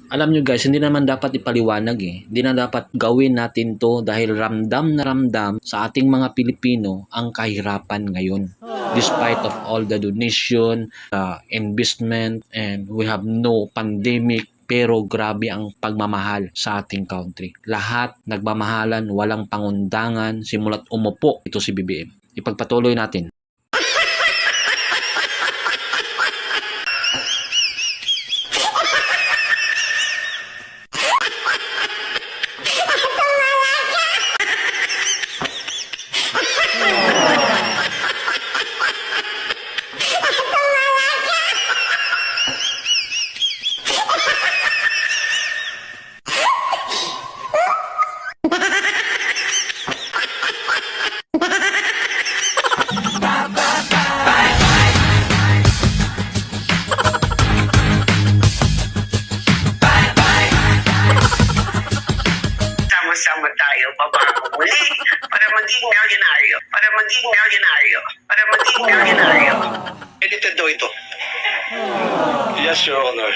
Alam nyo guys, hindi naman dapat ipaliwanag eh. Hindi na dapat gawin natin to dahil ramdam na ramdam sa ating mga Pilipino ang kahirapan ngayon. Despite of all the donation, investment, and we have no pandemic, pero grabe ang pagmamahal sa ating country. Lahat nagmamahalan, walang pangundangan, simulat umupo ito si BBM. Ipagpatuloy natin. Sama tayo pabago muli para maging milyonaryo. Para maging milyonaryo. Para maging milyonaryo. Edited daw ito. Yes, Your Honor.